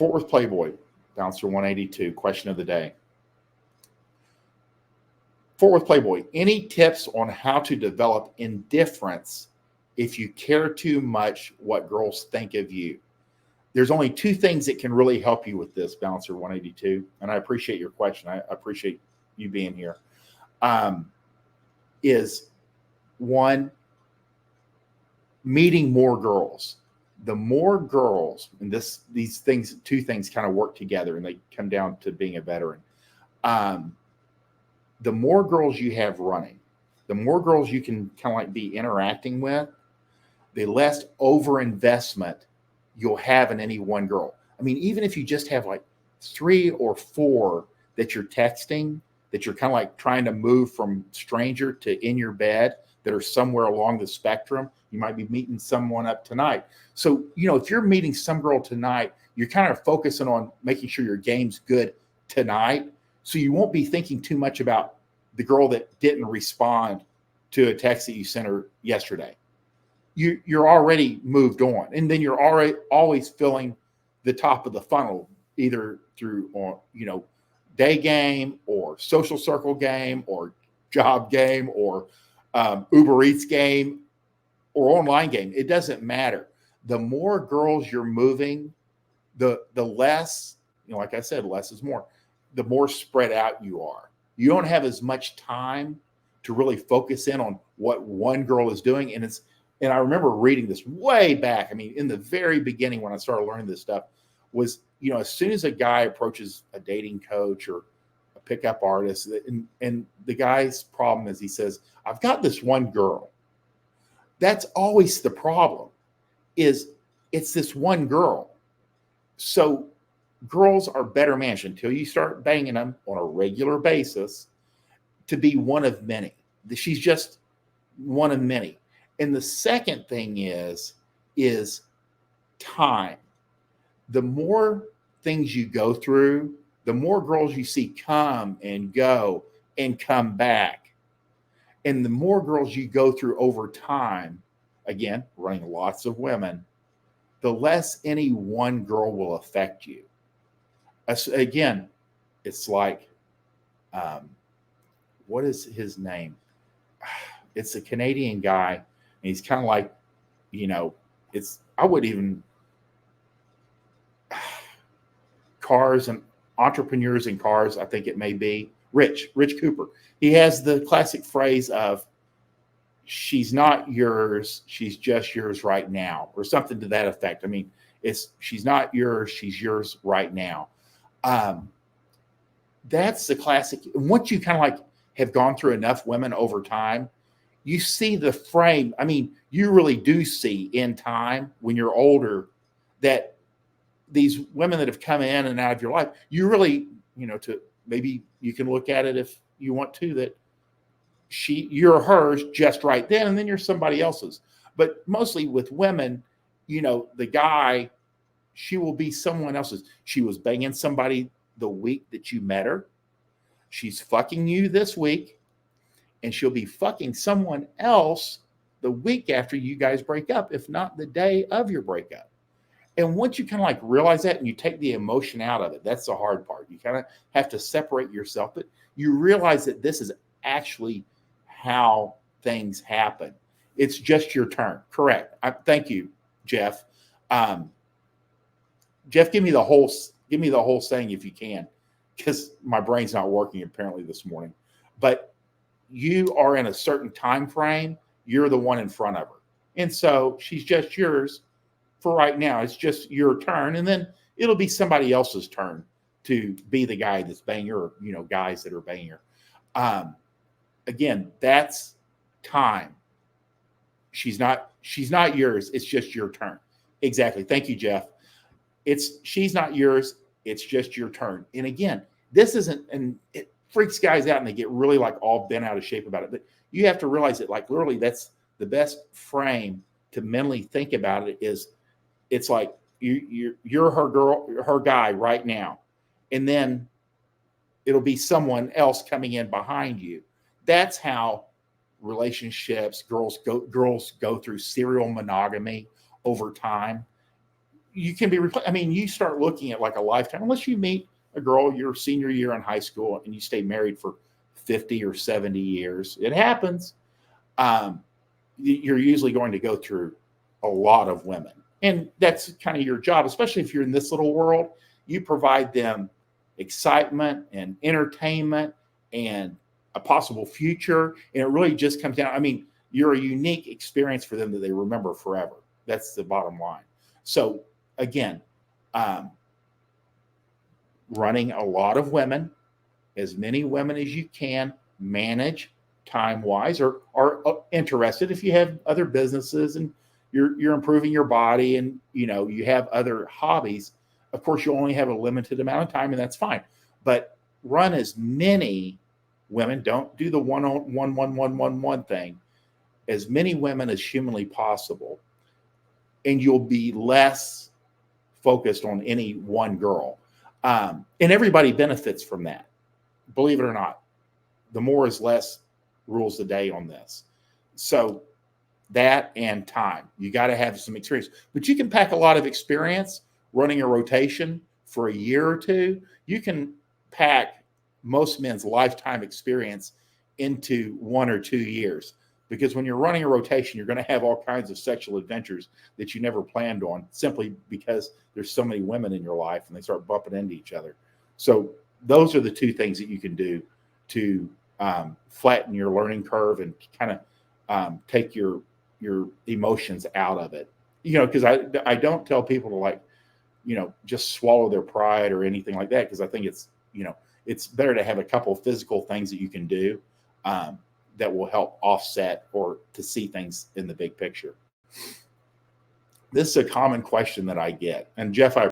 Fort Worth Playboy, Bouncer 182, question of the day. Fort Worth Playboy, any tips on how to develop indifference if you care too much what girls think of you? There's only two things that can really help you with this, Bouncer 182, and I appreciate your question. I appreciate you being here. Is one, meeting more girls. The more girls, and these things, two things kind of work together, and they come down to being a veteran. The more girls you have running, the more girls you can kind of like be interacting with, the less overinvestment you'll have in any one girl. I mean, even if you just have like 3 or 4 that you're texting, that you're kind of like trying to move from stranger to in your bed, that are somewhere along the spectrum. You might be meeting someone up tonight. So, if you're meeting some girl tonight, you're kind of focusing on making sure your game's good tonight. So you won't be thinking too much about the girl that didn't respond to a text that you sent her yesterday. You're already moved on. And then you're already always filling the top of the funnel, either through, day game or social circle game or job game or Uber Eats game or online game. It doesn't matter. The more girls you're moving, the less, like I said, less is more. The more spread out you are. You don't have as much time to really focus in on what one girl is doing. And I remember reading this way back. I mean, in the very beginning when I started learning this stuff was, as soon as a guy approaches a dating coach or a pickup artist, and the guy's problem is he says, I've got this one girl. That's always the problem, is it's this one girl. So girls are better managed until you start banging them on a regular basis to be one of many. She's just one of many. And the second thing is time. The more things you go through, the more girls you see come and go and come back. And the more girls you go through over time, again, running lots of women, the less any one girl will affect you. Again, it's like, what is his name? It's a Canadian guy. And he's kind of like, I would even cars and entrepreneurs in cars, I think it may be Rich Cooper. He has the classic phrase of, she's not yours, she's just yours right now, or something to that effect. I mean, she's not yours, she's yours right now. That's the classic. And once you kind of like have gone through enough women over time, you see the frame. I mean, you really do see in time when you're older that these women that have come in and out of your life, you really, to maybe you can look at it if you want to, that you're hers just right then, and then you're somebody else's. But mostly with women, the guy, she will be someone else's. She was banging somebody the week that you met her. She's fucking you this week, and she'll be fucking someone else the week after you guys break up, if not the day of your breakup. And once you kind of like realize that and you take the emotion out of it, that's the hard part. You kind of have to separate yourself, but you realize that this is actually how things happen. It's just your turn. Correct. Thank you, Jeff. Jeff, give me the whole saying if you can, because my brain's not working apparently this morning. But you are in a certain time frame. You're the one in front of her, and so she's just yours for right now. It's just your turn, and then it'll be somebody else's turn to be the guy that's banging her, or, guys that are banging her. Again, that's time. She's not yours. It's just your turn. Exactly. Thank you, Jeff. She's not yours. It's just your turn. And again, this isn't, and it freaks guys out and they get really like all bent out of shape about it. But you have to realize that like literally that's the best frame to mentally think about it is it's like you're her girl, her guy right now. And then it'll be someone else coming in behind you. That's how relationships, girls go through serial monogamy over time. you can be replaced. I mean, you start looking at like a lifetime, unless you meet a girl your senior year in high school and you stay married for 50 or 70 years. It happens. Um, you're usually going to go through a lot of women. And that's kind of your job, especially if you're in this little world. You provide them excitement and entertainment and a possible future. And it really just comes down. I mean, you're a unique experience for them that they remember forever. That's the bottom line. So, again, um, running a lot of women, as many women as you can manage time wise, or are interested. If you have other businesses and you're improving your body, and you have other hobbies, of course you only have a limited amount of time, and that's fine. But run as many women. Don't do the one thing. As many women as humanly possible, and you'll be less focused on any one girl. And everybody benefits from that. Believe it or not, the more is less rules the day on this. So that and time, you got to have some experience, but you can pack a lot of experience running a rotation for a year or two. You can pack most men's lifetime experience into 1 or 2 years, because when you're running a rotation, you're going to have all kinds of sexual adventures that you never planned on, simply because there's so many women in your life and they start bumping into each other. So those are the two things that you can do to flatten your learning curve and kind of take your emotions out of it. Because I don't tell people to just swallow their pride or anything like that, because I think it's better to have a couple of physical things that you can do that will help offset or to see things in the big picture. This is a common question that I get. And Jeff, I